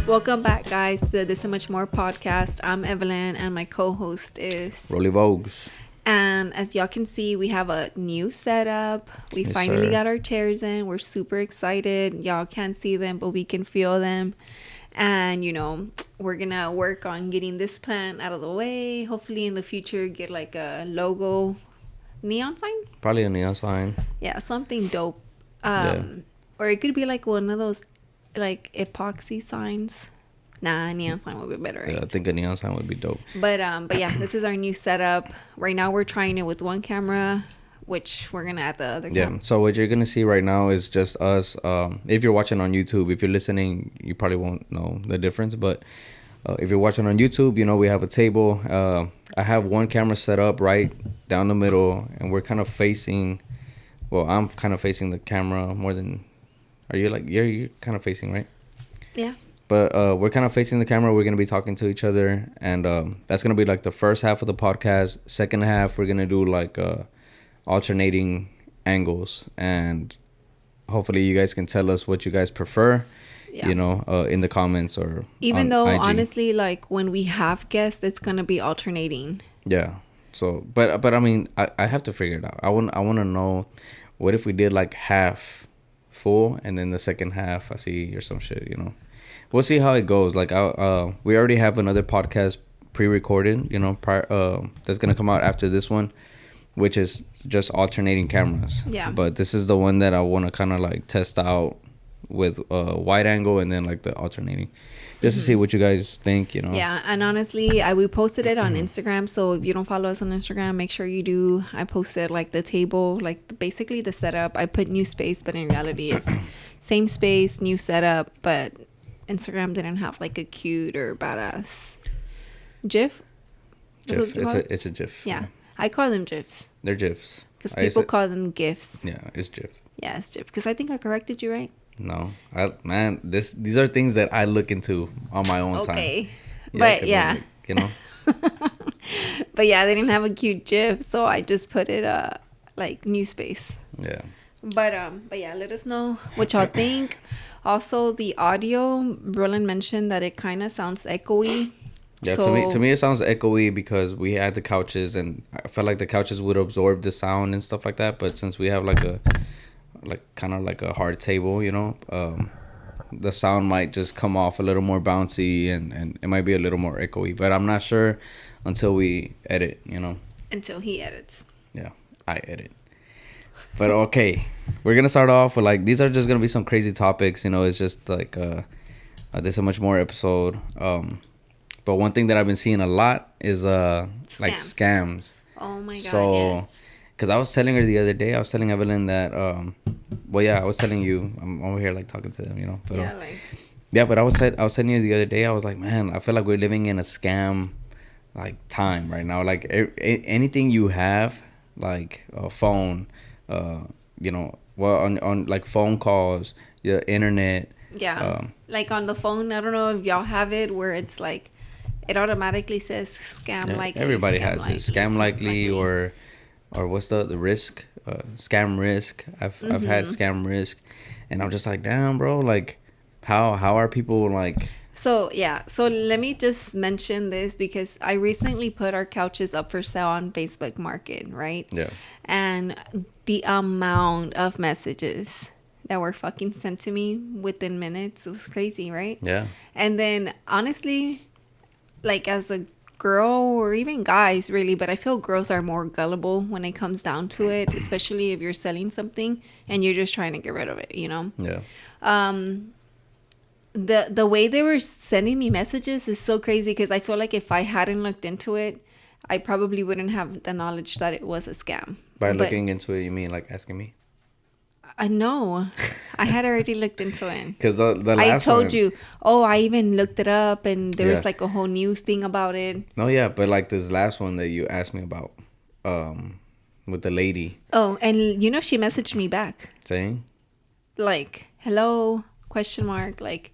Welcome back, guys, to This and Much More podcast. I'm Evelyn, and my co-host is Rollie Vogues. And as y'all can see, we have a new setup. We Yes, finally sir. got our chairs in. We're super excited. Y'all can't see them, but we can feel them. And, we're going to work on getting this plant out of the way. Hopefully in the future, get like a logo neon sign. Probably a neon sign. Yeah, something dope. Yeah. Or it could be like one of those like epoxy signs. Nah, neon sign would be better, right? Yeah, I think a neon sign would be dope. But yeah, this is our new setup. Right now we're trying it with one camera, which we're gonna add the other Yeah. camera. So what you're gonna see right now is just us. If you're watching on YouTube, if you're listening, you probably won't know the difference. But if you're watching on YouTube, we have a table. I have one camera set up right down the middle, and we're kind of facing. Well, I'm kind of facing the camera more than. Are you like you're kind of facing, right? Yeah. But we're kind of facing the camera. We're going to be talking to each other. And that's going to be like the first half of the podcast. Second half, we're going to do like alternating angles. And hopefully you guys can tell us what you guys prefer, Yeah. in the comments or Even on though IG. honestly, like when we have guests, it's gonna be alternating. Yeah. So, but I mean, I have to figure it out. I want to know, what if we did like half full and then the second half I see or some shit, We'll see how it goes. Like, we already have another podcast pre-recorded, that's gonna come out after this one, which is just alternating cameras. Yeah. But this is the one that I want to kind of like test out with wide angle and then like the alternating, just to see what you guys think. Yeah, and honestly, we posted it on Instagram. So if you don't follow us on Instagram, make sure you do. I posted like the table, like basically the setup. I put new space, but in reality, it's same space, new setup, but Instagram didn't have like a cute or badass GIF. GIF. It's a GIF. Yeah, I call them GIFs They're GIFs. because people call them GIFs. Yeah, it's GIF. Yeah, it's GIF because I think I corrected you, right? No, these are things that I look into on my own time. Okay, Yeah, but 'cause yeah, like, but yeah, they didn't have a cute GIF, so I just put it like new space. Yeah. But yeah, let us know what y'all think. Also, the audio, Roland mentioned that it kind of sounds echoey. Yeah, So, to me it sounds echoey because we had the couches and I felt like the couches would absorb the sound and stuff like that. But since we have like kind of like a hard table, the sound might just come off a little more bouncy and it might be a little more echoey. But I'm not sure until we edit, until he edits. Yeah, I edit. But okay, we're gonna start off with like, these are just gonna be some crazy topics. It's just like there's a much more episode. But one thing that I've been seeing a lot is like scams. Oh my god! So, yes. because I was telling her the other day, I was telling Evelyn that I was telling you, I'm over here like talking to them, But, Yeah, like but I was telling you the other day, I was like, man, I feel like we're living in a scam like time right now. Like anything you have, like a phone, on like phone calls, the internet. yeah, like on the phone. I don't know if y'all have it where it's like it automatically says scam likely. Everybody has it. Scam likely or what's the risk? Scam risk. I've had scam risk, and I'm just like, damn, bro. Like, how are people like? So yeah, so let me just mention this because I recently put our couches up for sale on Facebook Market, right? Yeah. And the amount of messages that were fucking sent to me within minutes, it was crazy, right? Yeah. And then honestly, like as a girl or even guys really, but I feel girls are more gullible when it comes down to it, especially if you're selling something and you're just trying to get rid of it, Yeah. The way they were sending me messages is so crazy because I feel like if I hadn't looked into it, I probably wouldn't have the knowledge that it was a scam. By looking into it, you mean like asking me? I know. I had already looked into it. Because the last I told one, you. Oh, I even looked it up and there was Yeah. like a whole news thing about it. No, yeah, but like this last one that you asked me about, with the lady Oh, and she messaged me back. saying, Like, hello, question mark, like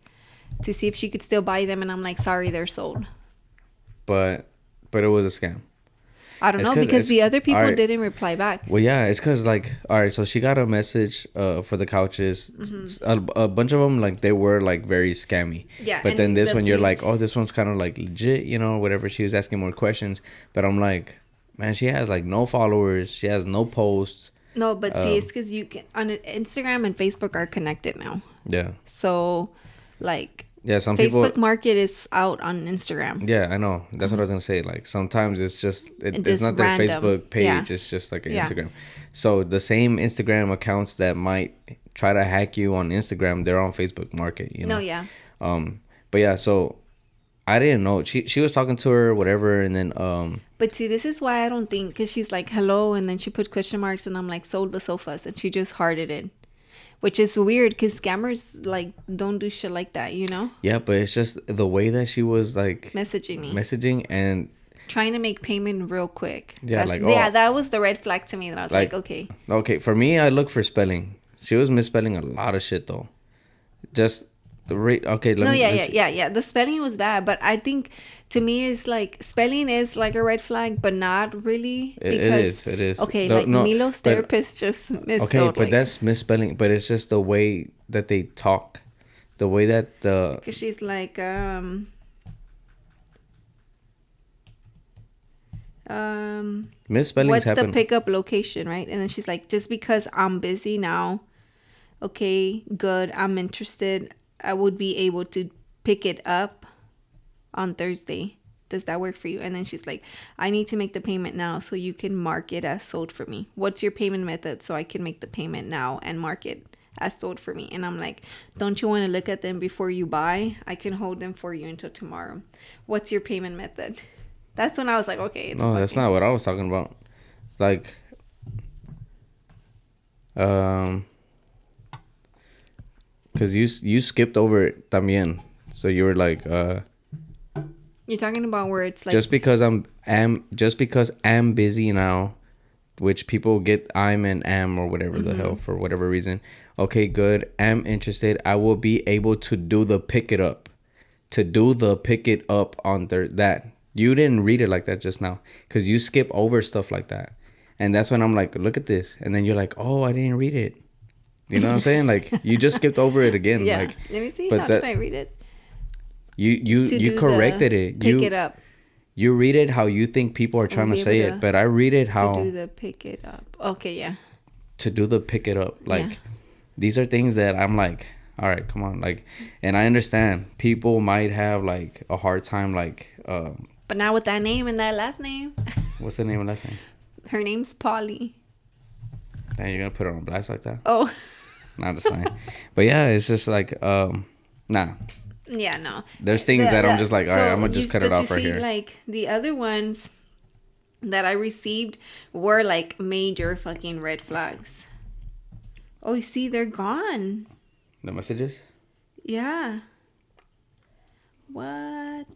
to see if she could still buy them. And I'm like, sorry, they're sold. but it was a scam. I don't It's know 'cause because the other people alright. didn't reply back. Well, yeah, it's because like, all right, so she got a message for the couches. A bunch of them like they were like very scammy. Yeah, But then and this the one, you're like, page- oh, this one's kind of like legit, you know, whatever. She was asking more questions, but I'm like, man, she has like no followers. She has no posts. No, but see, it's because you can on Instagram and Facebook are connected now. Yeah, So, like, yeah. Some Facebook people. Market is out on Instagram. Yeah, I know. That's what I was gonna say. Like sometimes it's just It it's just not their random. Facebook page. Yeah. It's just like an Yeah. Instagram. So the same Instagram accounts that might try to hack you on Instagram, they're on Facebook Market. You know. No, yeah. But yeah, so I didn't know. She was talking to her, whatever, and then But see, this is why I don't think, because she's like, hello, and then she put question marks, and I'm like, sold the sofas, and she just hearted it. Which is weird, because scammers, like, don't do shit like that, you know? yeah, but it's just the way that she was like Messaging me. messaging and Trying to make payment real quick. Yeah, like, yeah, oh. that was the red flag to me, that I was like okay. Okay, for me, I look for spelling. She was misspelling a lot of shit though. Just the rate. Okay, No, yeah. The spelling was bad, but I think to me it's like spelling is like a red flag, but not really because It is. Okay, No, like no, Milo's but- therapist just misspelled. Okay, but like, that's misspelling. But it's just the way that they talk, the way that the because she's like misspellings what's happen. the pickup location, right? And then she's like, just because I'm busy now, okay, good, I'm interested, I would be able to pick it up on Thursday. Does that work for you? And then she's like, I need to make the payment now so you can mark it as sold for me. What's your payment method so I can make the payment now and mark it as sold for me? And I'm like, don't you want to look at them before you buy? I can hold them for you until tomorrow. What's your payment method? That's when I was like, okay, it's No, that's not what I was talking about. Like, because you skipped over it también. So you were like, You're talking about where it's like, just because I'm busy now, which people get I'm and am or whatever the hell for whatever reason. Okay, good. Am interested. I will be able to do the pick it up. To do the pick it up on that. You didn't read it like that just now because you skip over stuff like that. And that's when I'm like, look at this. And then you're like, oh, I didn't read it. You know what I'm saying? Like, you just skipped over it again. yeah. Like, Let me see. but How that- did I read it? You corrected it. Pick it up. You read it how you think people are trying to be say able it, but I read it how To do the pick it up. Okay, yeah. to do the pick it up. Like, Yeah. these are things that I'm like, all right, come on. Like, and I understand people might have like a hard time. Like, But now with that name and that last name, what's the name of last name? her name's Polly. Damn, you're gonna put her on blast like that? Oh, Not just saying. But yeah, it's just like, nah. yeah, no. There's things that I'm just like, all right, I'm gonna you- just cut but it off you right see, here. Like the other ones that I received were like major fucking red flags. Oh, you see, they're gone. The messages. Yeah. What?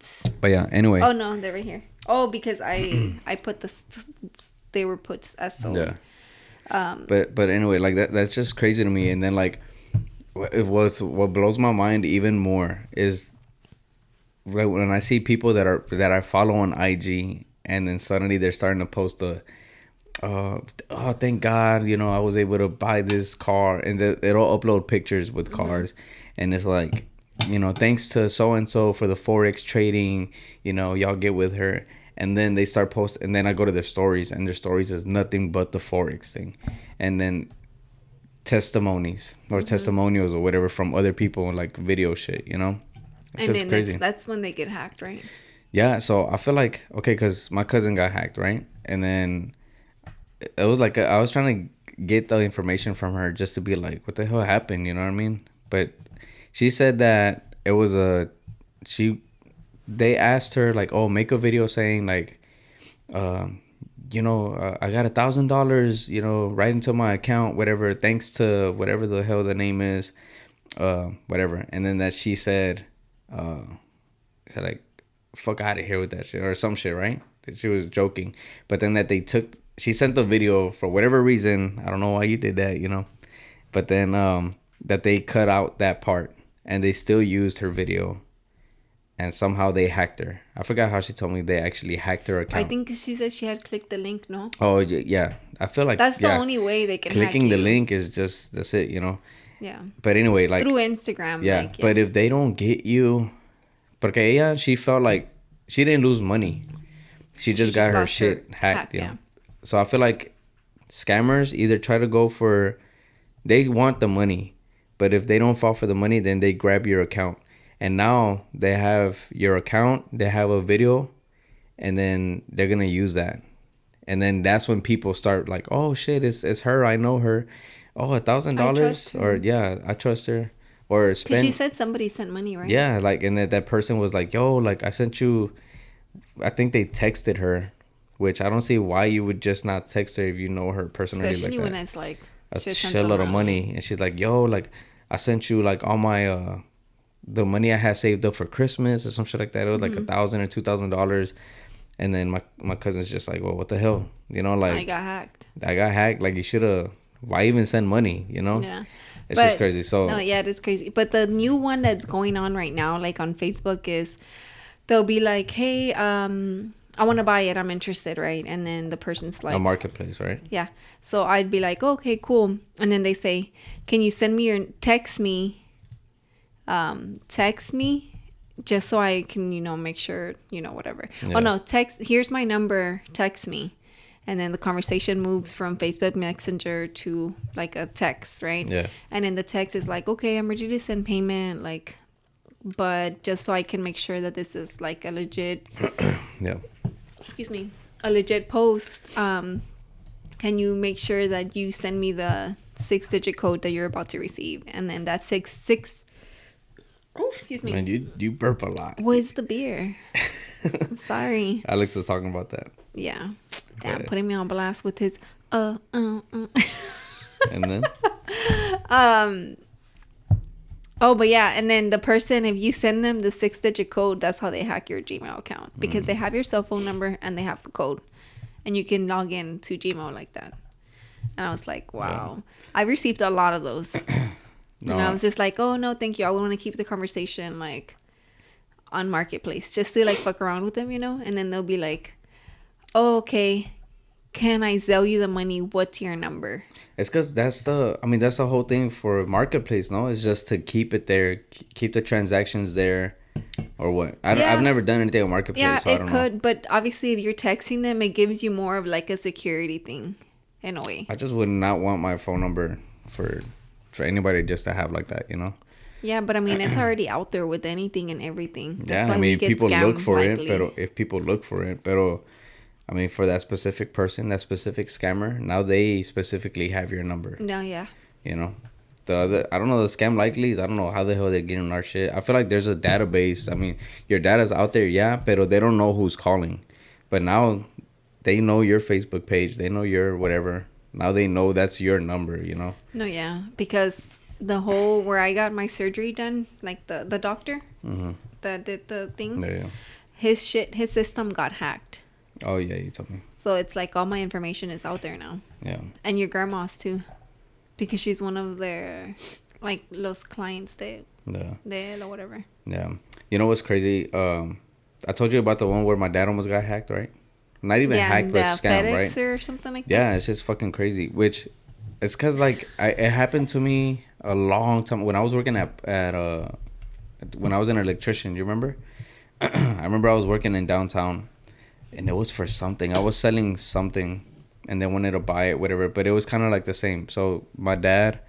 But yeah, anyway. Oh no, they're right here. Oh, because I put they were put as sold. Yeah. But anyway, like that's just crazy to me. And then like, what blows my mind even more is when I see people that I follow on IG, and then suddenly they're starting to post oh thank God, you know, I was able to buy this car, and it'll upload pictures with cars, and it's like, you know, thanks to so and so for the forex trading, you know, y'all get with her. And then they start posting, and then I go to their stories, and their stories is nothing but the forex thing, and then testimonies or testimonials or whatever from other people, like video shit, you know. It's And just then crazy. that's when they get hacked, right? Yeah, so I feel like, okay, because my cousin got hacked, right? And then it was like I was trying to get the information from her just to be like, what the hell happened? You know what I mean? But she said that it was they asked her like, oh, make a video saying like, you know, I got $1,000, you know, right into my account, whatever, thanks to whatever the hell the name is, whatever. And then that she said like, fuck out of here with that shit or some shit, right? That she was joking. But then that she sent the video for whatever reason. I don't know why you did that, you know. But then that they cut out that part, and they still used her video and somehow they hacked her. I forgot how she told me they actually hacked her account. I think she said she had clicked the link. No. Oh yeah, I feel like That's the only way they can clicking hack the you. link is just that's it, you know. Yeah. But anyway, like through Instagram. yeah, like, but if they don't get you, porque ella, she felt like she didn't lose money. She just got her shit hacked, you know. Yeah. So I feel like scammers either try to go for, they want the money, but if they don't fall for the money, then they grab your account. And now they have your account, they have a video, and then they're going to use that. And then that's when people start like, oh shit, it's her, I know her. Oh, $1,000, or yeah, I trust her. Or spend. Because she said somebody sent money, right? Yeah, like, and that person was like, yo, like I sent you, I think they texted her, which I don't see why you would just not text her if you know her personally. Especially like when that. it's like A shitload of money. And she's like, yo, like I sent you like all my the money I had saved up for Christmas or some shit like that. It was like $1,000 or $2,000. And then my cousin's just like, well, what the hell, you know, like I got hacked. Like, you should have, why even send money, you know? Yeah, it's just crazy. So no, yeah, it is crazy. But the new one that's going on right now, like on Facebook, is they'll be like, hey, I want to buy it, I'm interested, right? And then the person's like, a marketplace, right? Yeah. So I'd be like, okay, cool. And then they say, can you send me your text me just so I can, make sure, whatever. Yeah. Oh no, here's my number, text me. And then the conversation moves from Facebook Messenger to like a text, right? Yeah. And then the text is like, okay, I'm ready to send payment, like, but just so I can make sure that this is like a legit yeah. Excuse me. A legit post. Can you make sure that you send me the 6-digit code that you're about to receive? And then that six. Oh, excuse me. Man, you burp a lot. What's the beer? I'm sorry. Alex was talking about that. Yeah. Damn, putting me on blast with his And then? Oh, but yeah, and then the person, if you send them the 6-digit code, that's how they hack your Gmail account, because they have your cell phone number and they have the code, and you can log in to Gmail like that. And I was like, wow. Yeah. I received a lot of those. No. And I was just like, oh no, thank you. I want to keep the conversation like on Marketplace just to like fuck around with them, and then they'll be like, oh, okay, can I sell you the money? What's your number? It's because that's the whole thing for Marketplace, no? It's just to keep it there, keep the transactions there, or what? I've never done anything on Marketplace, so I don't know. Yeah, it could, but obviously if you're texting them, it gives you more of like a security thing, in a way. I just would not want my phone number for anybody just to have like that, Yeah, but it's already out there with anything and everything. That's why people look for it, but if people look for it, but for that specific person, that specific scammer, now they specifically have your number. No, yeah. The other, I don't know, the scam likelies, I don't know how the hell they're getting our shit. I feel like there's a database. Your data's out there, yeah, but they don't know who's calling. But now they know your Facebook page, they know your whatever. Now they know that's your number, No, yeah, because the whole where I got my surgery done, like the doctor that did the thing, his system got hacked. Oh yeah, you told me. So it's like all my information is out there now. Yeah. And your grandma's too, because she's one of their like los clients de or whatever. Yeah. You know what's crazy? I told you about the one where my dad almost got hacked, right? Not even hacked, but scammed, FedEx right? Or something like that. Yeah, it's just fucking crazy. Which it's because like it happened to me a long time when I was working at when I was an electrician. You remember? I remember I was working in downtown. And it was for something. I was selling something, and they wanted to buy it, whatever. But it was kind of like the same. So my dad,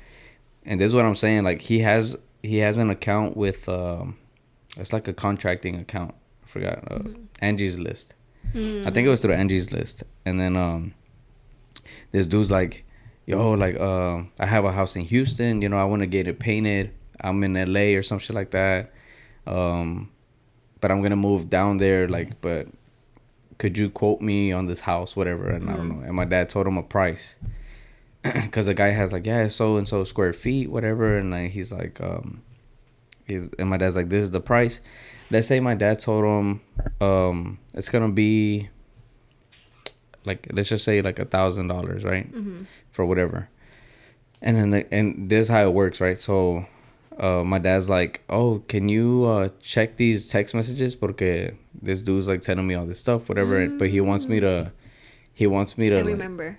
and this is what I'm saying. Like he has an account with, it's like a contracting account. I forgot. Angie's List. I think it was through Angie's List. And then this dude's like, yo, like I have a house in Houston. I want to get it painted. I'm in LA or some shit like that. But I'm gonna move down there. Like, but could you quote me on this house, whatever? And I don't know. And my dad told him a price. Because the guy has like, yeah, it's so and so square feet, whatever. And like, he's like, and my dad's like, this is the price. Let's say my dad told him, it's going to be like, let's just say like $1,000, right? For whatever. And then, and this is how it works, right? So my dad's like, oh, can you check these text messages? Porque this dude's like telling me all this stuff, whatever. But he wants me to. He wants me to. I like, remember.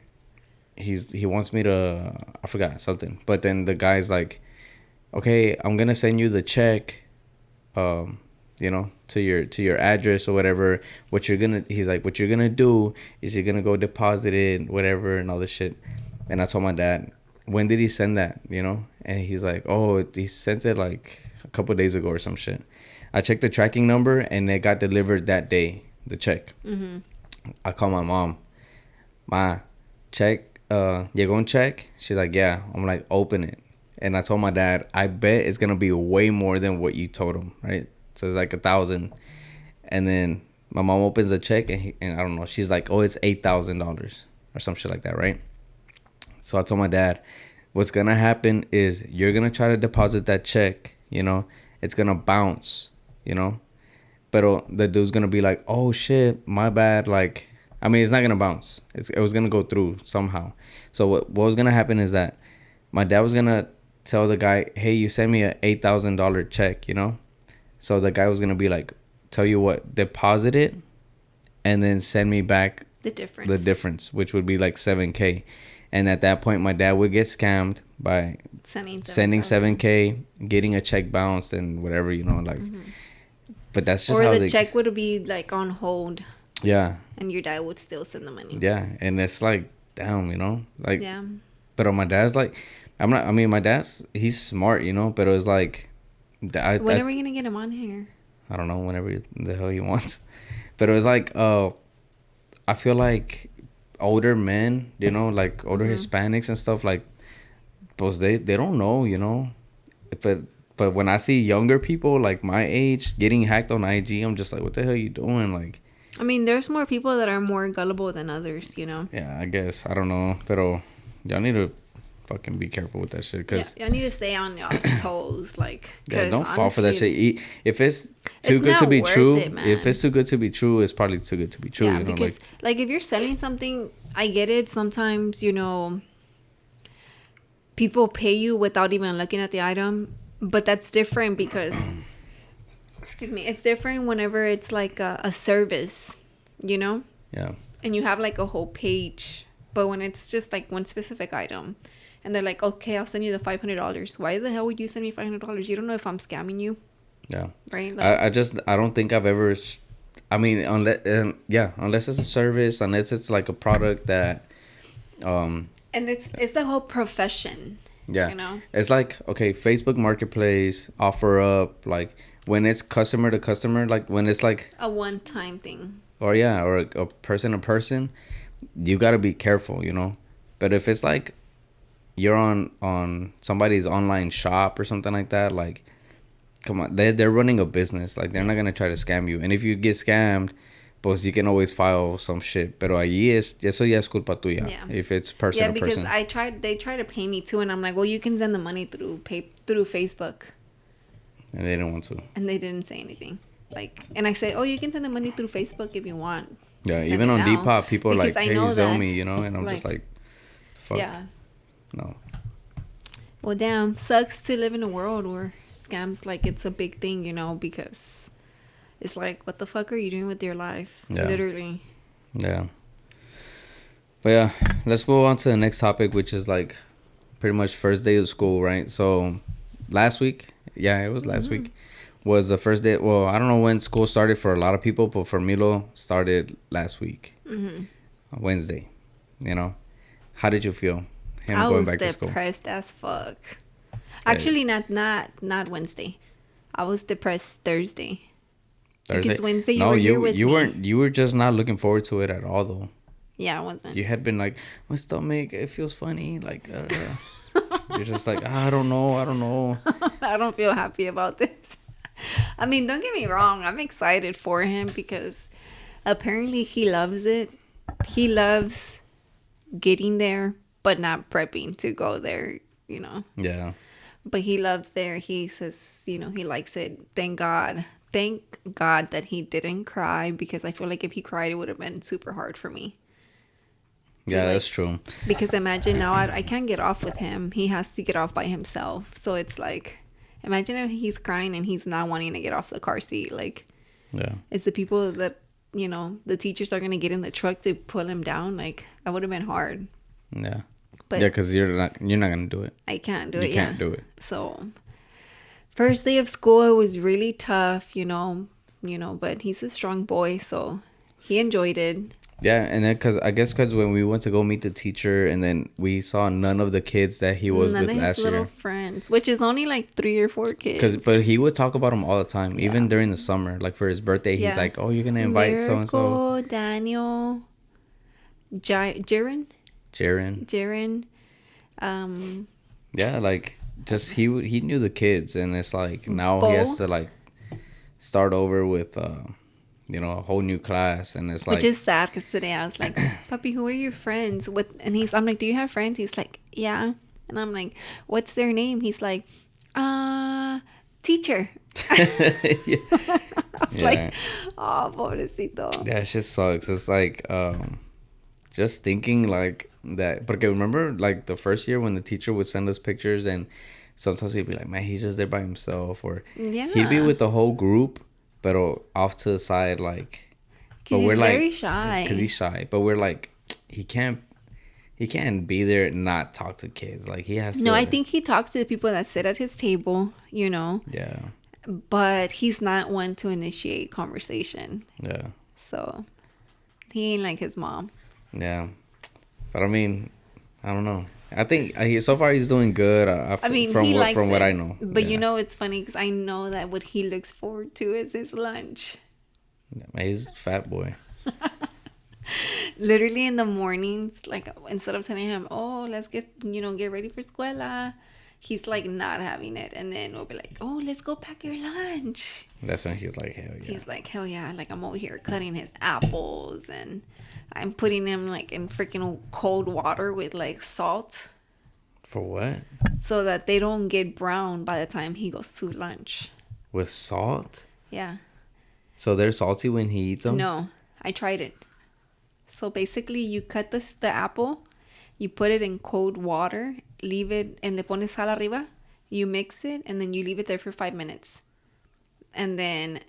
he wants me to. I forgot something. But then the guy's like, okay, I'm gonna send you the check. You know, to your address or whatever. He's like, what you're gonna do is you're gonna go deposit it, whatever, and all this shit. And I told my dad, when did he send that? You know, and he's like, oh, he sent it like a couple days ago or some shit. I checked the tracking number and it got delivered that day. The check. Mm-hmm. I call my mom. Ma, check. Llegó un check. She's like, yeah. I'm like, open it. And I told my dad, I bet it's gonna be way more than what you told him, right? So it's like 1,000. And then my mom opens the check and I don't know. She's like, oh, it's $8,000 or some shit like that, right? So I told my dad, what's gonna happen is you're gonna try to deposit that check, you know, it's gonna bounce, you know, but the dude's gonna be like, oh shit, my bad. Like, I mean, it's not gonna bounce. It was gonna go through somehow. So what was gonna happen is that my dad was gonna tell the guy, hey, you sent me a $8,000 check, you know. So the guy was gonna be like, tell you what, deposit it, and then send me back the difference, which would be like $7K. And at that point, my dad would get scammed by sending $7K, getting a check bounced, and whatever, you know, like. Mm-hmm. But that's just how the check would be like on hold. Yeah. And your dad would still send the money. Yeah, and it's like, damn, you know, like. Yeah. But my dad's like, my dad's, he's smart, you know, but it was like. When are we gonna get him on here? I don't know, whenever the hell he wants. But it was like, I feel like older men, you know, like older Hispanics and stuff, like, pues they don't know, you know. But when I see younger people like my age getting hacked on IG, I'm just like, what the hell are you doing? Like, I mean, there's more people that are more gullible than others, you know. Yeah, I guess. I don't know. Pero y'all need to fucking be careful with that shit. Cause y'all need to stay on y'all's toes. Like, yeah, don't fall for that shit. If it's too good to be true, if it's too good to be true, it's probably too good to be true. Yeah, you know, because like if you're selling something, I get it. Sometimes, you know, people pay you without even looking at the item, but that's different because, excuse me, it's different whenever it's like a service, you know? Yeah. And you have like a whole page, but when it's just like one specific item, and they're like, okay, I'll send you the $500. Why the hell would you send me $500? You don't know if I'm scamming you. Yeah. Right? Like, I don't think I've ever, I mean, unless it's a service, unless it's like a product that, and it's a whole profession. Yeah. You know? It's like, okay, Facebook Marketplace, offer up, like when it's customer to customer, like when it's like a one-time thing. Or a person to person, you got to be careful, you know. But if it's like you're on somebody's online shop or something like that, like, come on, they're running a business. Like, they're not gonna try to scam you. And if you get scammed, pues you can always file some shit. Pero allí eso ya es culpa tuya. Yeah. If it's person to person. Yeah, because they tried to pay me too, and I'm like, well, you can send the money through Facebook. And they didn't want to. And they didn't say anything. Like, and I said, oh, you can send the money through Facebook if you want. Yeah, even on Depop, people are like, hey, you sell me, you know, and I'm like, just like, fuck. Yeah. No. Well, damn, sucks to live in a world where scams, like, it's a big thing, you know, because it's like, what the fuck are you doing with your life? Yeah. Literally. Yeah. But yeah, let's go on to the next topic, which is like pretty much first day of school, right? So last week, it was last week, was the first day. Well, I don't know when school started for a lot of people, but for Milo, started last week, Wednesday. You know, how did you feel? I was depressed as fuck. Actually, not Wednesday. I was depressed Thursday. Because Wednesday you were here with me. You were just not looking forward to it at all, though. Yeah, I wasn't. You had been like, my stomach, it feels funny. Like, you're just like, I don't know. I don't feel happy about this. I mean, don't get me wrong. I'm excited for him because apparently he loves it. He loves getting there, but not prepping to go there, you know. Yeah. But he loves there. He says, you know, he likes it. Thank God that he didn't cry, because I feel like if he cried, it would have been super hard for me. Yeah, that's true. Because imagine now I can't get off with him. He has to get off by himself. So it's like, Imagine if he's crying and he's not wanting to get off the car seat. Like, Yeah. it's the people that, the teachers are going to get in the truck to pull him down. Like, that would have been hard. Yeah. But yeah, because you're not gonna do it. I can't do it. You can't do it. So, first day of school, it was really tough, but he's a strong boy, so he enjoyed it. Yeah, and then because when we went to go meet the teacher, and then we saw none of the kids that he was None with of last his little year. friends, which is only like 3 or 4 kids. But he would talk about them all the time, even during the summer. Like for his birthday, he's like, "Oh, you're gonna invite so and so." Daniel, Jaren. Yeah, like just he knew the kids, and it's like now Bo. he has to like start over with a whole new class, and it's like, Which is sad because today I was like, "Puppy, who are your friends?" I'm like, "Do you have friends?" He's like, "Yeah," and I'm like, "What's their name?" He's like, teacher. I was like, "Oh, pobrecito." Yeah, it just sucks. It's like just thinking like that. But remember, like the first year when the teacher would send us pictures, and sometimes he'd be like, "Man, he's just there by himself," or he'd be with the whole group, but off to the side, like. But we're very shy. Because he's shy, but we're like, he can't be there and not talk to kids. Like he has. No, I think he talks to the people that sit at his table. Yeah. But he's not one to initiate conversation. Yeah. So he ain't like his mom. Yeah, but I mean, I don't know. I think so far he's doing good. From what I know. But it's funny because I know that what he looks forward to is his lunch. Yeah, he's a fat boy. Literally in the mornings, like instead of telling him, "Oh, let's get ready for escuela," he's like not having it, and then we'll be like, "Oh, let's go pack your lunch." That's when he's like, "Hell yeah!" He's like, "Hell yeah!" Like I'm over here cutting his apples, and I'm putting them like in freaking cold water with like salt. For what? So that they don't get brown by the time he goes to lunch. With salt? Yeah. So they're salty when he eats them? No, I tried it. So basically, you cut the apple, you put it in cold water, leave it, and le pones sal arriba. You mix it, and then you leave it there for 5 minutes. And then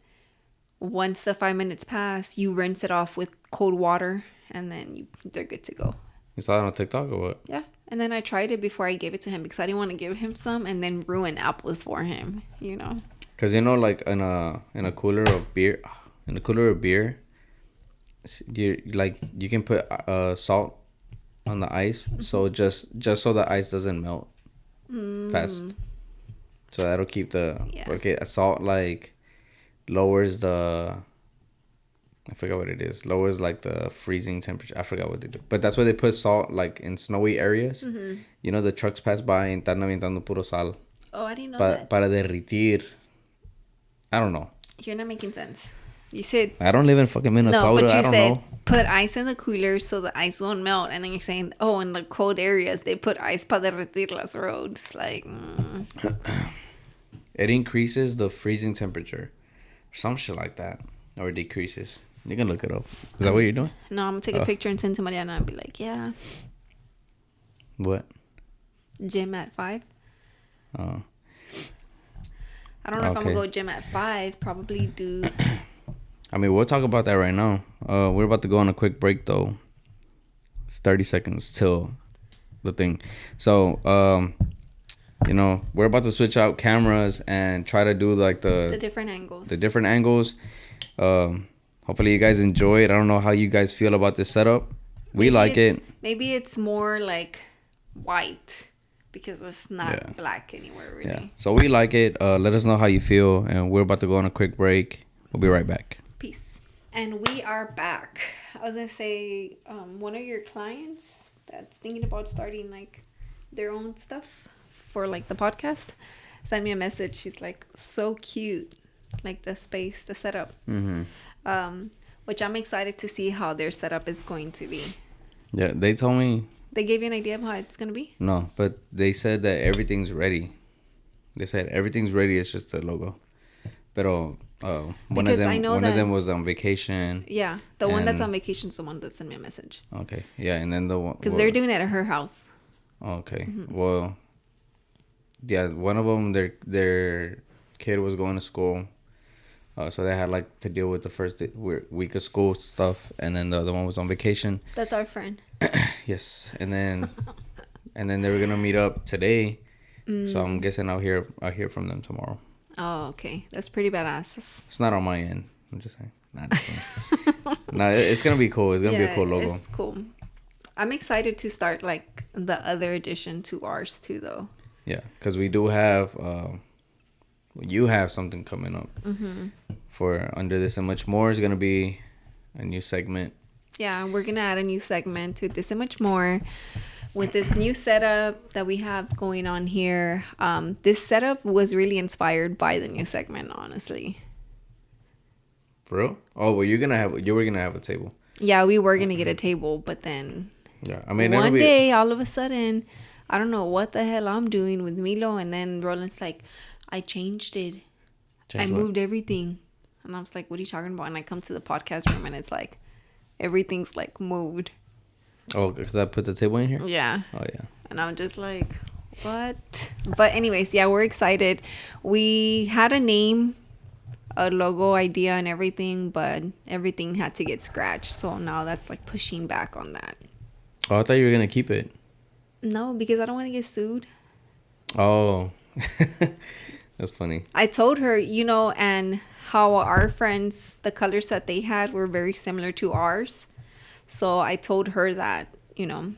once the 5 minutes pass, you rinse it off with cold water, and then they're good to go. You saw it on TikTok or what? Yeah. And then I tried it before I gave it to him because I didn't want to give him some and then ruin apples for him, Because like in a cooler of beer, you can put salt on the ice, so just so the ice doesn't melt fast. So that'll keep salt like lowers the, I forgot what it is. Lowers like the freezing temperature. I forgot what they do. But that's why they put salt like in snowy areas. Mm-hmm. The trucks pass by and están aventando puro sal. Oh, I didn't know that. Para derretir. I don't know. You're not making sense. You said... I don't live in fucking Minnesota. No, but you said know. Put ice in the cooler so the ice won't melt. And then you're saying, oh, in the cold areas, they put ice para derretir las roads. Like... It increases the freezing temperature. Some shit like that. Or decreases. You can look it up. Is that what you're doing? No, I'm going to take a picture and send to Mariana and be like, yeah. What? Gym at 5. Oh. I don't know if I'm going to go gym at 5. Probably do... I mean, we'll talk about that right now. We're about to go on a quick break, though. It's 30 seconds till the thing. So, we're about to switch out cameras and try to do, like, the different angles. The different angles. Hopefully, you guys enjoy it. I don't know how you guys feel about this setup. We like it. Maybe it's more, like, white. Because it's not black anywhere, really. Yeah. So, we like it. Let us know how you feel. And we're about to go on a quick break. We'll be right back. Peace. And we are back. I was going to say, one of your clients that's thinking about starting, like, their own stuff for, like, the podcast sent me a message. She's like, so cute. Like, the space, the setup. Mm-hmm. Which I'm excited to see how their setup is going to be. Yeah, they told me. They gave you an idea of how it's going to be? No, but they said that everything's ready. They said everything's ready. It's just the logo. Pero one of them was on vacation. Yeah, the one that's on vacation is the one that sent me a message. Okay, yeah, and then the one... Because they're doing it at her house. Okay, mm-hmm. Well, yeah, one of them, their kid was going to school. So they had like to deal with the week of school stuff, and then the other one was on vacation. That's our friend. Yes, and then they were gonna meet up today. So I'm guessing I'll hear from them tomorrow. Oh, okay. That's pretty badass. It's not on my end. I'm just saying. No, it's gonna be cool. It's gonna be a cool logo. It's cool. I'm excited to start like the other addition to ours too, though. Yeah, because we do have. You have something coming up for Under This and Much More. Is gonna be a new segment. Yeah, we're gonna add a new segment to This and Much More with this new setup that we have going on here. This setup was really inspired by the new segment, honestly. For real? Oh, well, you were gonna have a table. Yeah, we were gonna get a table, but then I mean, one day, all of a sudden, I don't know what the hell I'm doing with Milo, and then Roland's like, I changed it. I moved everything. And I was like, what are you talking about? And I come to the podcast room and it's like, everything's like moved. Oh, because I put the table in here? Yeah. Oh, yeah. And I'm just like, what? But anyways, yeah, we're excited. We had a name, a logo idea and everything, but everything had to get scratched. So now that's like pushing back on that. Oh, I thought you were going to keep it. No, because I don't want to get sued. Oh. That's funny. I told her, and how our friends, the colors that they had were very similar to ours. So I told her that, my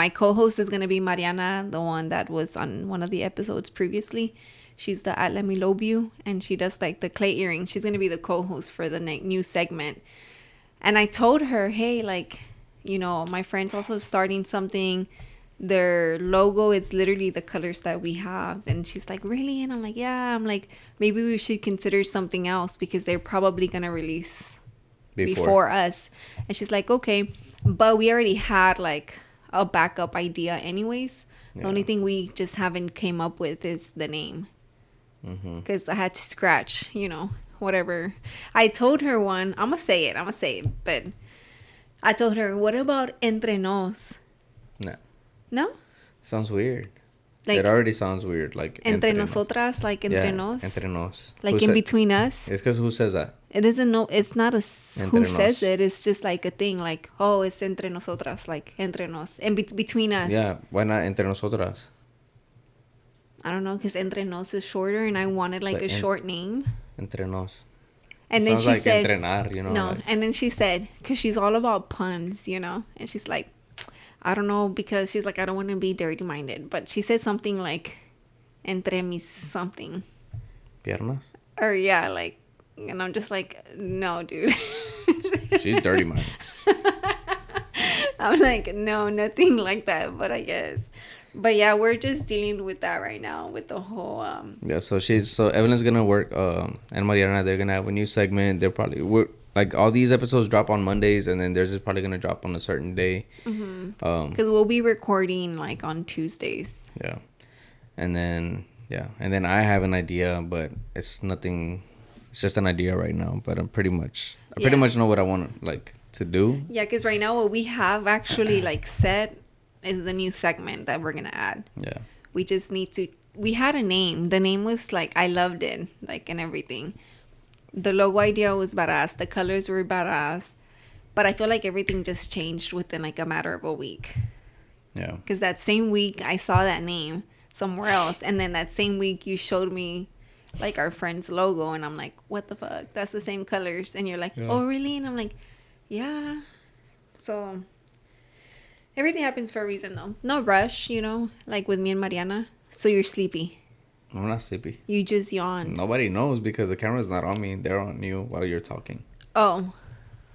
co-host is going to be Mariana, the one that was on one of the episodes previously. She's the Let Me Love You, and she does like the clay earrings. She's going to be the co-host for the new segment. And I told her, hey, like, my friend's also starting something. Their logo is literally the colors that we have. And she's like, really? And I'm like, yeah. I'm like, maybe we should consider something else because they're probably going to release before us. And she's like, okay. But we already had like a backup idea anyways. Yeah. The only thing we just haven't came up with is the name. Because I had to scratch, whatever. I told her one. I'm going to say it. But I told her, what about Entre Nos? No? Sounds weird. Like, it already sounds weird. Like entre nosotras, like entre nos. Entre nos. Like in between us. It's because who says that? It isn't. No, it's not who says it. It's just like a thing. Like, oh, it's entre nosotras. Like entre nos. And between us. Yeah. Why not entre nosotras? I don't know, because entre nos is shorter, and I wanted like a short name. Entre nos. And then she said, entrenar, no. Like, and then she said, because she's all about puns, and she's like, I don't know, because she's like, I don't want to be dirty-minded. But she said something like, entre mis something. Piernas? Or, yeah, like, and I'm just like, no, dude. She's dirty-minded. I'm like, no, nothing like that, but I guess. But, yeah, we're just dealing with that right now, with the whole... Yeah, so Evelyn's going to work, and Mariana, they're going to have a new segment. They're probably... Like, all these episodes drop on Mondays, and then theirs is probably going to drop on a certain day. Because we'll be recording, like, on Tuesdays. Yeah. And then I have an idea, but it's nothing... It's just an idea right now, but I pretty much know what I want, like, to do. Yeah, because right now what we have actually, like, set is the new segment that we're going to add. Yeah. We just need to... We had a name. The name was, like, I loved it, like, and everything. The logo idea was badass. The colors were badass. But I feel like everything just changed within like a matter of a week. Yeah. Because that same week I saw that name somewhere else. And then that same week you showed me like our friend's logo. And I'm like, what the fuck? That's the same colors. And you're like, oh, really? And I'm like, yeah. So everything happens for a reason though. No rush, like with me and Mariana. So you're sleepy. I'm not sleepy. You just yawned. Nobody knows because the camera's not on me. They're on you while you're talking. Oh.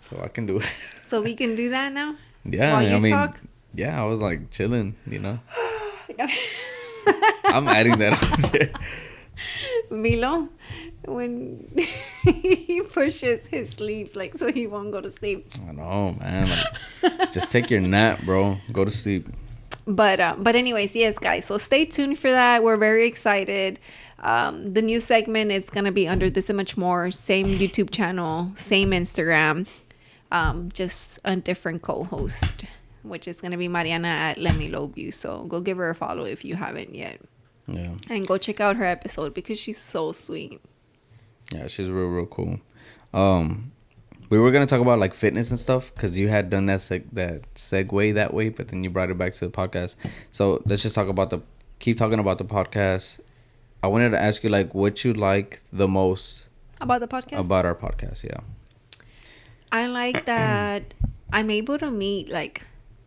So I can do it. So we can do that now? Yeah. While you talk? Yeah, I was like chilling, I'm adding that on there. Milo, when he pushes his sleep, like, so he won't go to sleep. I know, man. Like, just take your nap, bro. Go to sleep. But anyways, yes, guys. So stay tuned for that. We're very excited. The new segment is going to be Under This and Much More. Same YouTube channel, same Instagram. Just a different co-host. which is going to be Mariana at Let Me Love You. So go give her a follow if you haven't yet. Yeah. And go check out her episode because she's so sweet. Yeah, she's real cool. We were gonna talk about like fitness and stuff because you had done that segue that way, but then you brought it back to the podcast. So let's just keep talking about the podcast. I wanted to ask you like what you like the most about the podcast. About our podcast, yeah. I like that I'm able to meet like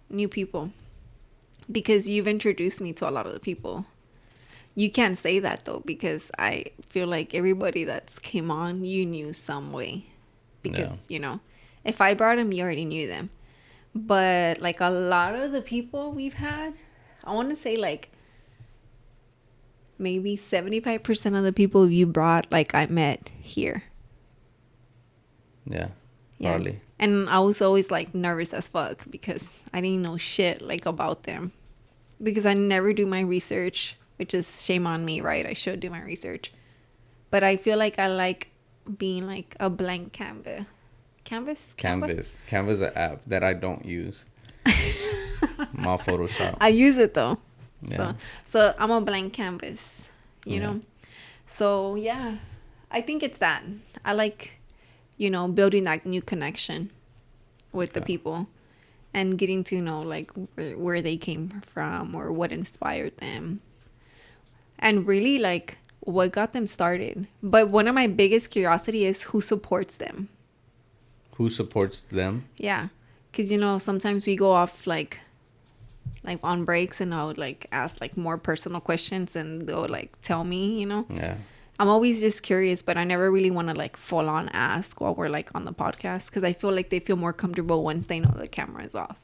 new people because you've introduced me to a lot of the people. You can't say that though because I feel like everybody that's came on, you knew some way. Because, you know, if I brought them, you already knew them. But, like, a lot of the people we've had, I want to say, like, maybe 75% of the people you brought, like, I met here. Yeah. Probably. And I was always, like, nervous as fuck because I didn't know shit, like, about them. Because I never do my research, which is shame on me, right? I should do my research. But I feel like I like being like a blank canvas. Canvas is an app that I don't use. My Photoshop. I use it though. Yeah. So I'm a blank canvas, you know. So yeah, I think it's that. I like, you know, building that new connection with the people and getting to know like where they came from or what inspired them. And really like what got them started. But one of my biggest curiosity is who supports them. Who supports them? Yeah. Because, you know, sometimes we go off like on breaks and I would like ask like more personal questions and they'll like tell me, you know. Yeah. I'm always just curious, but I never really want to like full on ask while we're like on the podcast because I feel like they feel more comfortable once they know the camera is off.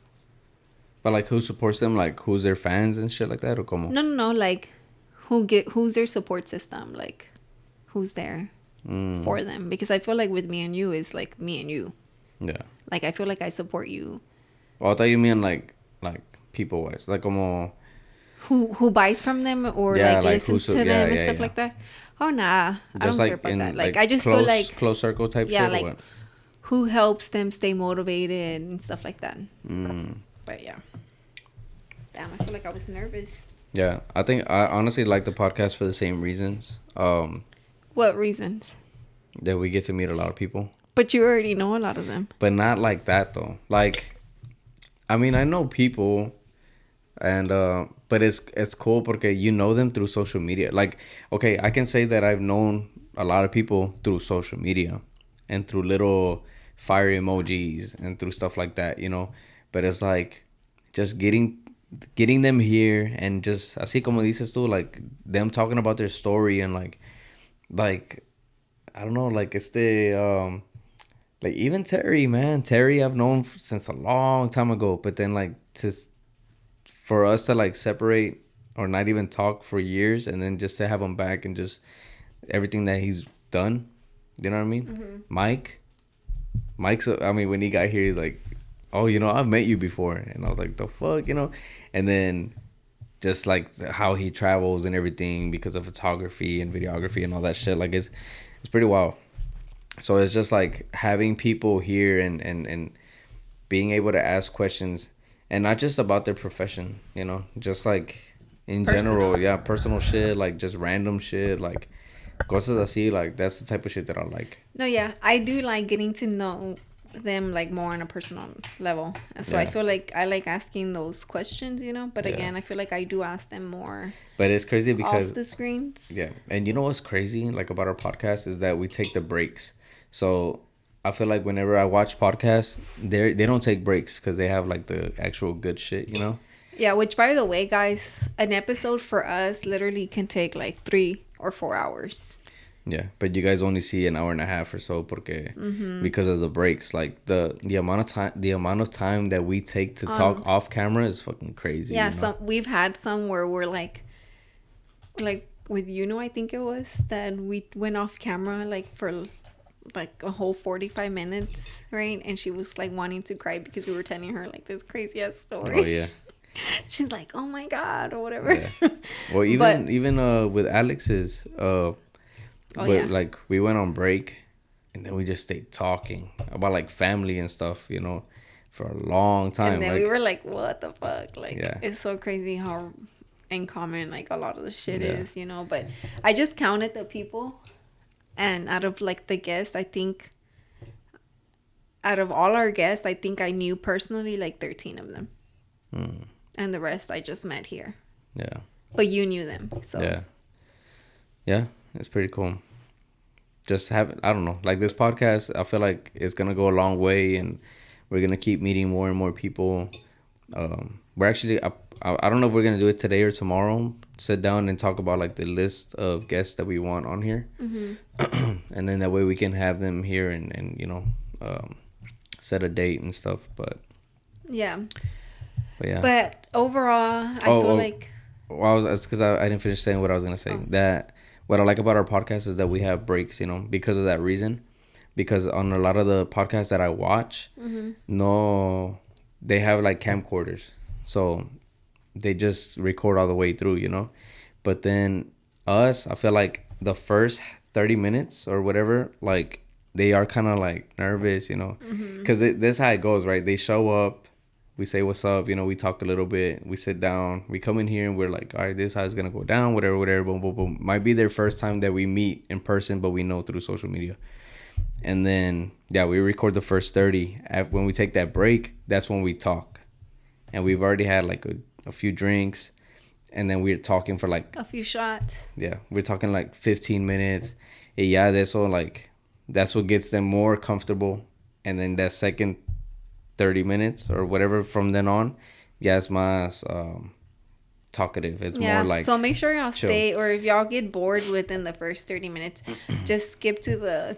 But like who supports them? Like who's their fans and shit like that? Or como? No. Like who's their support system? Like who's there for them? Because I feel like with me and you is like me and you. Yeah. Like I feel like I support you. Well, I thought you mean like people wise, like como who buys from them or like listens to them and stuff like that. Oh nah, I don't care about that. Like I just feel like close circle type shit. Like or what? Who helps them stay motivated and stuff like that. But yeah, damn, I feel like I was nervous. Yeah, I think I honestly like the podcast for the same reasons. What reasons? That we get to meet a lot of people. But you already know a lot of them. But not like that though. Like, I mean, I know people, and but it's cool because you know them through social media. Like, okay, I can say that I've known a lot of people through social media, and through little fire emojis and through stuff like that, you know. But it's like just getting them here and just así como dices tú, like them talking about their story and like I don't know, like like even Terry I've known since a long time ago, but then like for us to like separate or not even talk for years and then just to have him back and just everything that he's done, you know what I mean? Mm-hmm. Mike's I mean, when he got here, he's like, oh, you know, I've met you before. And I was like, the fuck, you know? And then just like how he travels and everything because of photography and videography and all that shit. Like it's pretty wild. So it's just like having people here and being able to ask questions and not just about their profession, you know, just like in general, personal shit, like just random shit, like cosas así, like that's the type of shit that I like. No, yeah, I do like getting to know them like more on a personal level. And so I feel like I like asking those questions, you know, but again, I feel like I do ask them more. But it's crazy because off the screens. Yeah. And you know what's crazy like about our podcast is that we take the breaks. So I feel like whenever I watch podcasts, they don't take breaks because they have like the actual good shit, you know? Yeah, which by the way, guys, an episode for us literally can take like 3 or 4 hours. Yeah, but you guys only see an hour and a half or so because of the breaks. Like the amount of time that we take to talk off camera is fucking crazy. Yeah, you know? We've had some where we're like with I think it was that we went off camera like for like a whole 45 minutes, right? And she was like wanting to cry because we were telling her like this crazy ass story. Oh yeah. She's like, oh my god, or whatever. Yeah. Well, even with Alex's like we went on break and then we just stayed talking about like family and stuff, you know, for a long time. And then like, we were like, what the fuck? Like, Yeah. it's so crazy how in common, like, a lot of the shit Yeah. is, you know? But I just counted the people. And out of, like, the guests, I think... Out of all our guests, I think I knew personally, like, 13 of them. And the rest I just met here. Yeah. But you knew them, so... Yeah, it's pretty cool. Just have, I don't know, like this podcast, I feel like it's going to go a long way, and we're going to keep meeting more and more people. We're actually, I don't know if we're going to do it today or tomorrow, sit down and talk about like the list of guests that we want on here. And then that way we can have them here and you know, set a date and stuff. But yeah. But overall, I feel like... Well, it's because I didn't finish saying what I was going to say. That what I like about our podcast is that we have breaks, you know, because of that reason. Because on a lot of the podcasts that I watch, no, they have like camcorders. So they just record all the way through, you know. But then us, I feel like the first 30 minutes or whatever, like they are kind of like nervous, you know. Because this is how it goes, right? They show up. We say what's up, you know, we talk a little bit, we sit down, we come in here and we're like, all right, this is how it's going to go down, whatever, boom, boom, boom. Might be their first time that we meet in person, but we know through social media. And then, yeah, we record the first 30. When we take that break, that's when we talk. And we've already had like a few drinks, and then we're talking for like... A few shots. Yeah, we're talking like 15 minutes. And yeah, that's what gets them more comfortable. And then that second 30 minutes or whatever from then on, yeah, it's más talkative. It's more like... So make sure y'all chill. stay, or if y'all get bored within the first 30 minutes, just skip to the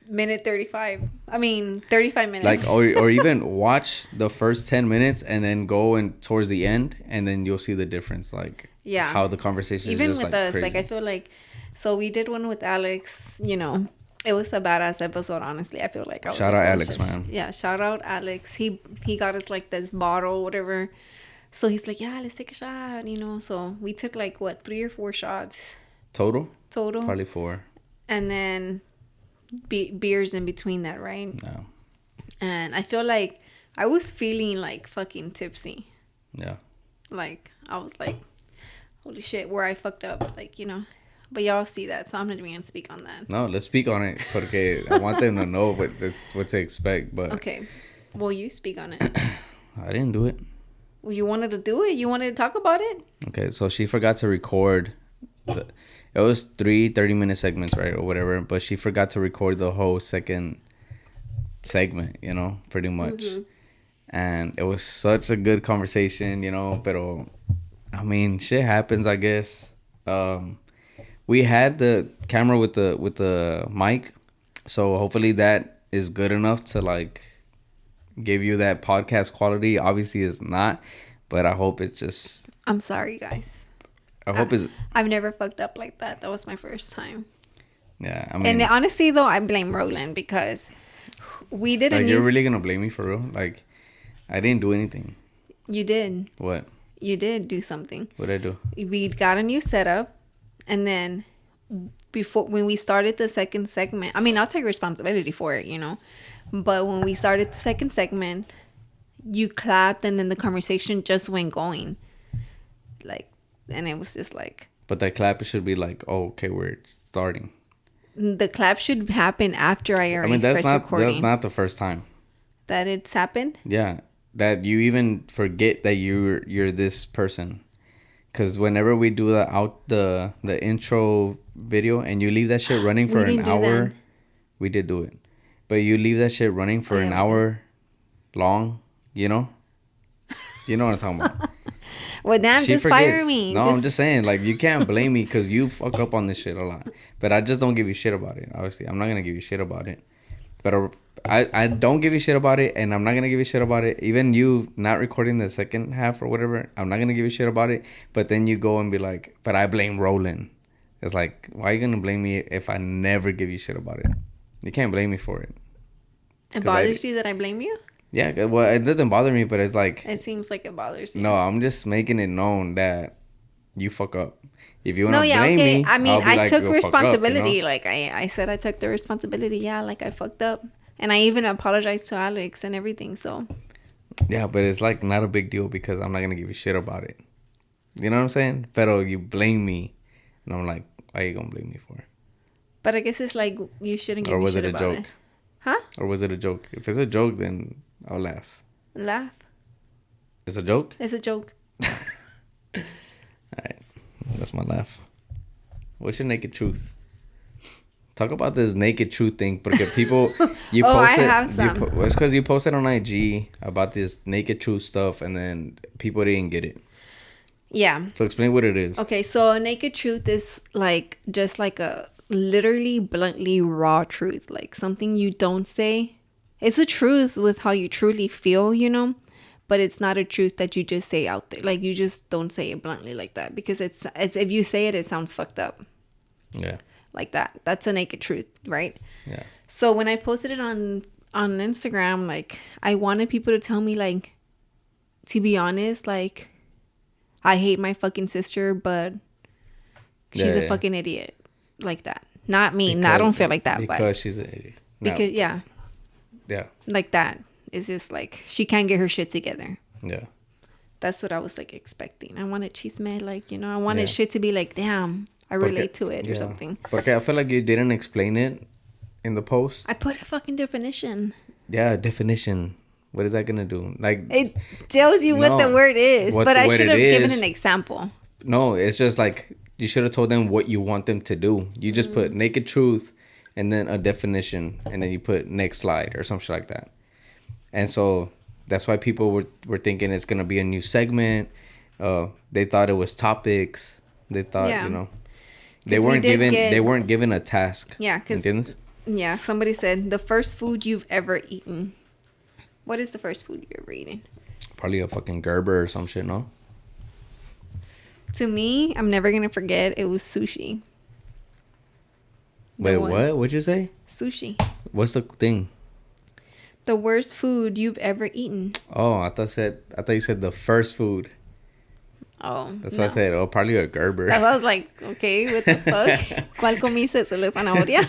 minute 35. I mean, 35 minutes. Like, or even watch the first 10 minutes and then go and towards the end, and then you'll see the difference. Like, how the conversation even is just with like us, crazy. like, I feel like... So we did one with Alex, you know... It was a badass episode, honestly. I feel like shout out Alex, man. Yeah, shout out Alex. He got us like this bottle, whatever. So he's like, yeah, let's take a shot, you know. So we took like 3 or 4 shots Total. Probably 4. And then beers in between that, right? No. And I feel like I was feeling like fucking tipsy. Yeah. Like I was like, holy shit, where I fucked up, like, you know. But y'all see that, so I'm not even going to speak on that. No, let's speak on it. Porque I want them to know what to expect. But okay. Well, you speak on it. I didn't do it. Well, you wanted to do it? You wanted to talk about it? Okay, so she forgot to record. It was 3 30-minute segments, right? Or whatever. But she forgot to record the whole second segment, you know, pretty much. And it was such a good conversation, you know. Pero, I mean, shit happens, I guess. We had the camera with the mic, so hopefully that is good enough to like give you that podcast quality. Obviously it's not, but I hope it's just... I'm sorry, guys. I've never fucked up like that. That was my first time. Yeah, I mean... And honestly, though, I blame Roland because we did you're really gonna blame me for real? Like, I didn't do anything. You did. What? You did do something. What did I do? We got a new setup. And then when we started the second segment, I mean, I'll take responsibility for it, you know. But when we started the second segment, you clapped and then the conversation just went going. Like, and it was just like... But that clap should be like, oh, okay, we're starting. The clap should happen after I already press recording. That's not the first time. That it's happened? Yeah. That you even forget that you're this person. Because whenever we do the intro video and you leave that shit running for an hour, we did do it. But you leave that shit running for an hour long, you know? You know what I'm talking about. Well, damn, just fire me. No, I'm just saying, like, you can't blame me because you fuck up on this shit a lot. But I just don't give you shit about it, obviously. I'm not going to give you shit about it. But I don't give you shit about it, and I'm not going to give you shit about it. Even you not recording the second half or whatever, I'm not going to give you shit about it. But then you go and be like, but I blame Roland. It's like, why are you going to blame me if I never give you shit about it? You can't blame me for it. It bothers you that I blame you? Yeah, well, it doesn't bother me, but it's like... It seems like it bothers you. No, I'm just making it known that you fuck up. If you want to blame me, I mean, I took responsibility. Up, you know? Like, I said I took the responsibility. Yeah, like, I fucked up. And I even apologized to Alex and everything. So Yeah, but it's like not a big deal because I'm not gonna give you shit about it. You know what I'm saying? Pero you blame me, and I'm like, why are you gonna blame me for it? but I guess it's like you shouldn't give Or me was shit it a about joke? it. Huh? Or was it a joke? If it's a joke, then I'll laugh. Laugh. It's a joke? It's a joke. Alright. That's my laugh. What's your naked truth? Talk about this naked truth thing. Porque people, you Oh, I posted. have some. It's because you posted on IG about this naked truth stuff, and then people didn't get it. Yeah. So explain what it is. Okay, so a naked truth is like just like a literally bluntly raw truth, like something you don't say. It's a truth with how you truly feel, you know, but it's not a truth that you just say out there. Like you just don't say it bluntly like that because it's if you say it, it sounds fucked up. Yeah. Like that. That's a naked truth, right? Yeah. So when I posted it on Instagram, like I wanted people to tell me, like, to be honest, like, I hate my fucking sister, but she's a fucking idiot. Like that. Not me. I don't feel like that. Because she's an idiot. No. Because, yeah. Yeah. Like that. It's just like, she can't get her shit together. Yeah. That's what I was, like, expecting. I wanted chisme, like, you know, I wanted shit to be like, damn, I relate to it or something. Porque I feel like you didn't explain it in the post. I put a fucking definition. Yeah, definition. What is that gonna do? Like, it tells you what the word is, but I should have given an example. No, it's just like you should have told them what you want them to do. You just put naked truth and then a definition, and then you put next slide or some shit like that. And so that's why people were thinking it's gonna be a new segment. They thought it was topics. They thought you know they weren't given a task. Yeah, because somebody said the first food you've ever eaten. What is the first food you've ever eaten? Probably a fucking Gerber or some shit, no? To me, I'm never going to forget, it was sushi. Wait, what? What'd you say? Sushi. What's the thing? The worst food you've ever eaten. Oh, I thought you said the first food. Oh, that's what I said. Oh, probably a Gerber. I was like, okay, what the fuck? ¿Cuál comiste? ¿Se le zanahoria?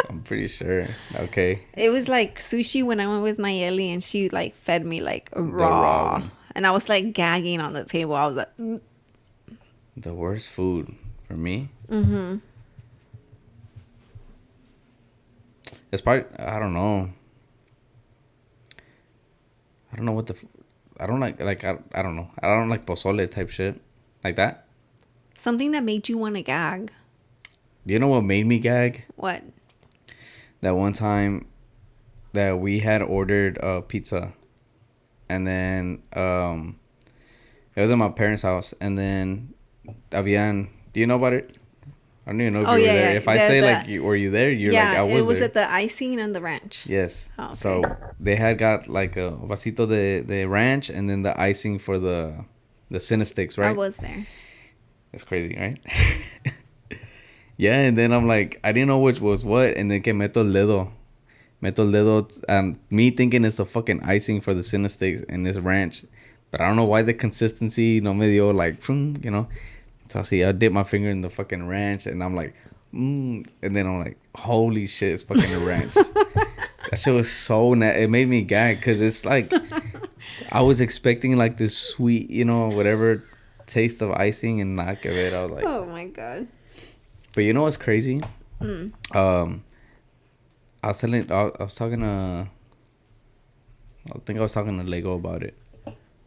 I'm pretty sure. Okay. It was like sushi when I went with Nayeli, and she like fed me like raw. And I was like gagging on the table. I was like, The worst food for me? Mm-hmm. It's probably, I don't know. I don't know what I don't like I don't know. I don't like pozole type shit. Like that. Something that made you want to gag. Do you know what made me gag? What? That one time that we had ordered pizza. And then it was at my parents' house. And then Avian, do you know about it? I don't even know if you were there. If I say like, were you there? You're like, I was there. It was at the icing and the ranch. Yes. Oh, okay. So they had got like a vasito de ranch and then the icing for the Cinesticks, right? I was there. That's crazy, right? Yeah, and then I'm like, I didn't know which was what, and then que meto el dedo, and me thinking it's the fucking icing for the Cinesticks and this ranch, but I don't know why the consistency no me dio like, you know. So see, I dip my finger in the fucking ranch, and I'm like, and then I'm like, holy shit, it's fucking ranch. That shit was so it made me gag, because it's like, I was expecting like this sweet, you know, whatever taste of icing, and not que ver. I was like, oh my god. But you know what's crazy? I was talking to, I think I was talking to Lego about it.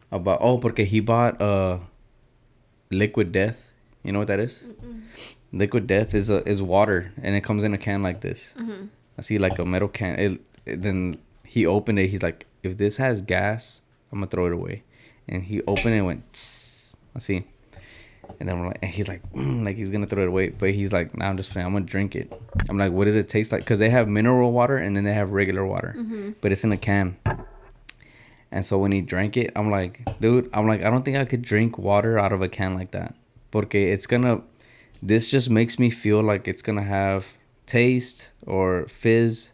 Porque he bought Liquid Death. You know what that is? Liquid Death is water, and it comes in a can like this. Mm-hmm. I see like a metal can. Then he opened it. He's like, if this has gas, I'm gonna throw it away. And he opened it and went, tss. I see. And then and he's like he's gonna throw it away, but he's like, nah, I'm just playing. I'm gonna drink it. I'm like, what does it taste like? Because they have mineral water and then they have regular water, but it's in a can. And so when he drank it, I'm like, dude, I don't think I could drink water out of a can like that. Porque this just makes me feel like it's gonna have taste or fizz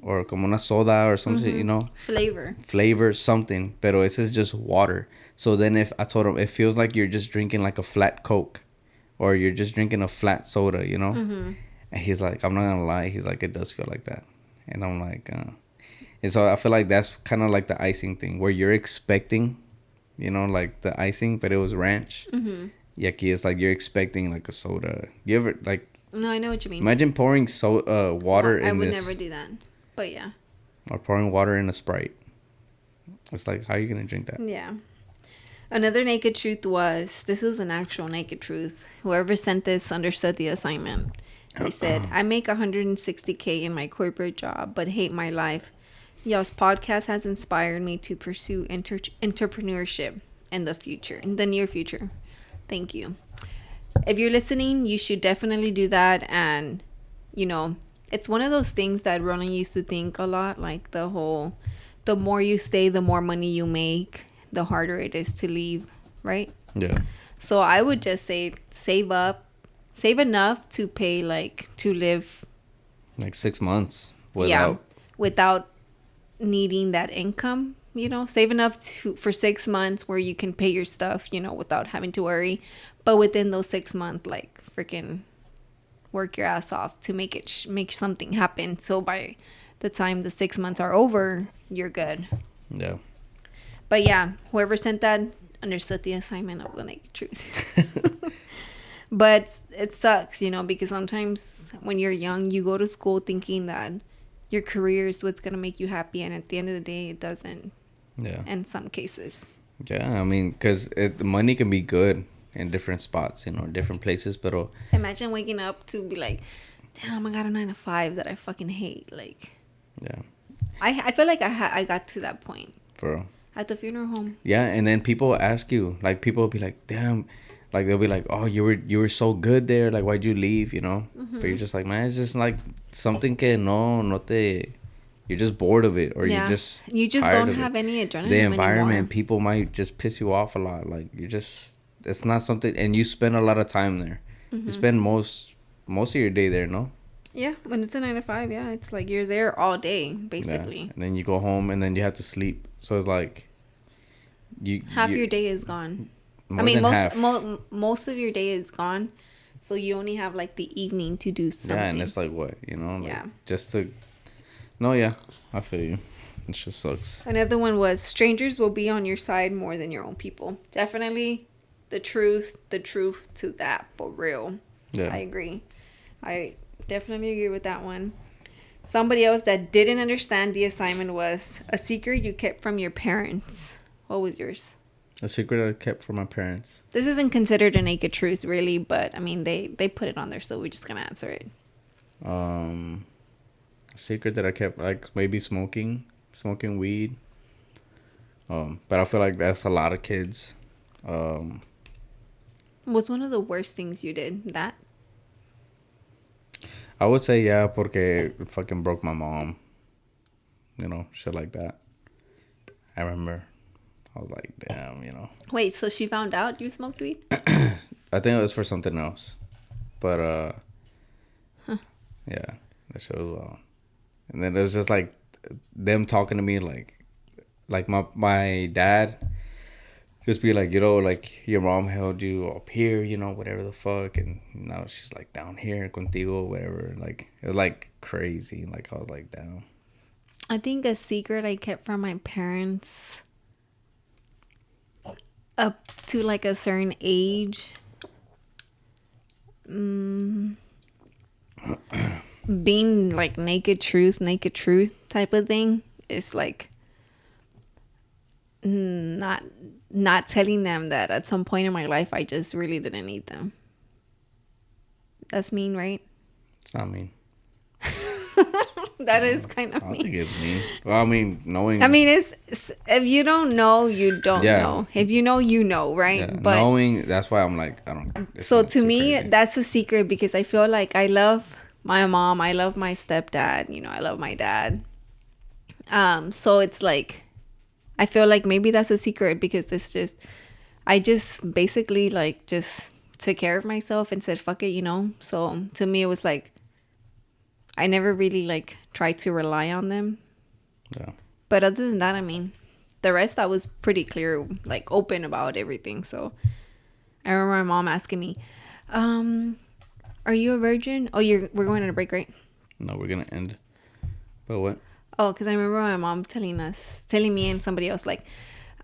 or como una soda or something, you know? Flavor, something. Pero this is just water. So then if I told him, it feels like you're just drinking like a flat Coke or you're just drinking a flat soda, you know? And he's like, I'm not gonna lie. He's like, it does feel like that. And I'm like, and so I feel like that's kind of like the icing thing where you're expecting, you know, like the icing, but it was ranch. Mm-hmm. Yucky, it's like you're expecting like a soda. You ever like? No, I know what you mean. Imagine pouring water I in would this, never do that. But yeah. or pouring water in a Sprite. It's like, how are you gonna drink that? Yeah. Another naked truth was, this was an actual naked truth. Whoever sent this understood the assignment. They said, I make $160K in my corporate job, but hate my life. Y'all's podcast has inspired me to pursue entrepreneurship in the near future. Thank you. If you're listening, you should definitely do that. And, you know, it's one of those things that Ronan used to think a lot, like the more you stay, the more money you make, the harder it is to leave, right? Yeah. So I would just say save enough to pay, like, to live Like 6 months without needing that income. You know, save enough for 6 months where you can pay your stuff, you know, without having to worry. But within those 6 months, like, freaking work your ass off to make something happen. So by the time the 6 months are over, you're good. Yeah. But yeah, whoever sent that understood the assignment of the naked truth. But it sucks, you know, because sometimes when you're young, you go to school thinking that your career is what's going to make you happy. And at the end of the day, it doesn't. Yeah. In some cases. Yeah, I mean, because the money can be good in different spots, you know, different places. But imagine waking up to be like, damn, I got a 9 to 5 that I fucking hate. Like, yeah. I feel like I got to that point. For real. At the funeral home. Yeah, and then people ask you, like, people will be like, damn, like, they'll be like, oh, you were so good there, like, why'd you leave, you know? Mm-hmm. But you're just like, man, it's just like something you're just bored of it, or you just don't have any adrenaline. The environment, anymore. people might just piss you off a lot. Like, it's not something, and you spend a lot of time there. Mm-hmm. You spend most of your day there, no? Yeah, when it's a 9 to 5, yeah, it's like you're there all day, basically. Yeah. And then you go home, and then you have to sleep. So it's like half your day is gone. Most of your day is gone, so you only have like the evening to do something. Yeah, and it's like what, you know, like, yeah, just to. No, yeah, I feel you. It just sucks. Another one was strangers will be on your side more than your own people. Definitely, the truth to that, but real. Yeah, I agree. I definitely agree with that one. Somebody else that didn't understand the assignment was a secret you kept from your parents. What was yours? A secret I kept from my parents. This isn't considered a naked truth, really, but I mean, they put it on there, so we're just gonna answer it. A secret that I kept, like, maybe smoking weed. But I feel like that's a lot of kids. What's one of the worst things you did? That? I would say, yeah, porque it fucking broke my mom. You know, shit like that. I remember. I was like, damn, you know. Wait, so she found out you smoked weed? I think it was for something else. But, yeah, that shit was wild. And then it was just like them talking to me like my dad just be like, you know, like, your mom held you up here, you know, whatever the fuck, and now she's like down here contigo, whatever. Like, it was like crazy. Like, I was like, damn. I think a secret I kept from my parents up to like a certain age, being like naked truth type of thing, is like not telling them that at some point in my life I just really didn't need them. That's mean, right? It's not mean. That is kind of mean. I don't think it's mean. Well, I mean, knowing. I mean, it's if you don't know, you don't know. If you know, you know, right? Yeah, but knowing, that's why I'm like, I don't. So to me, crazy. That's a secret, because I feel like I love my mom, I love my stepdad, you know, I love my dad. So it's like, I feel like maybe that's a secret, because I just basically like just took care of myself and said, fuck it, you know? So to me, it was like, I never really like tried to rely on them. Yeah. But other than that, I mean, the rest I was pretty clear, like open about everything. So I remember my mom asking me, are you a virgin? Oh, we're going on a break, right? No, we're gonna end. But what? Oh, because I remember my mom telling me and somebody else, like,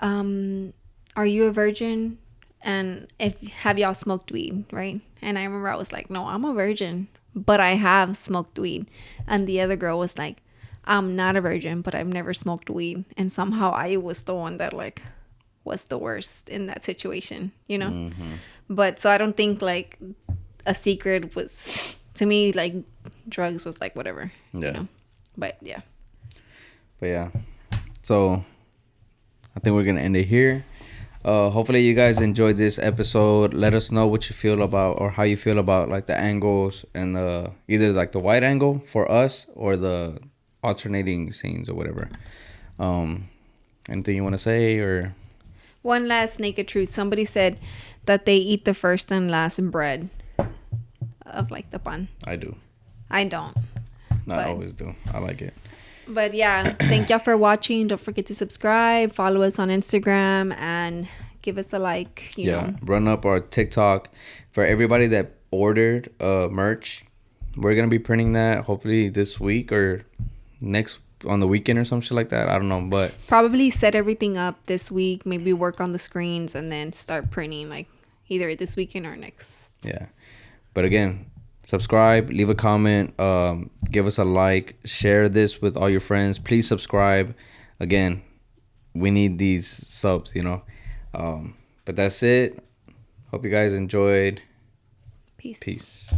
are you a virgin? And if have y'all smoked weed, right? And I remember I was like, no, I'm a virgin, but I have smoked weed. And the other girl was like, I'm not a virgin, but I've never smoked weed. And somehow I was the one that like was the worst in that situation, you know? Mm-hmm. But so I don't think like a secret was, to me, like drugs was like whatever, Yeah. you know? But yeah. But yeah. So I think we're gonna end it here. Hopefully you guys enjoyed this episode. Let us know what you feel about or how you feel about like the angles and either like the wide angle for us or the alternating scenes or whatever. Anything you want to say or? One last naked truth. Somebody said that they eat the first and last bread of like the pan. I do. I don't. I always do. I like it. But yeah, thank y'all for watching. Don't forget to subscribe, follow us on Instagram, and give us a like. You know. Run up our TikTok for everybody that ordered merch. We're gonna be printing that hopefully this week or next on the weekend or some shit like that. I don't know, but probably set everything up this week. Maybe work on the screens and then start printing like either this weekend or next. Yeah, but again, subscribe, leave a comment, give us a like, share this with all your friends. Please subscribe. Again, we need these subs, you know. But that's it. Hope you guys enjoyed. Peace. Peace.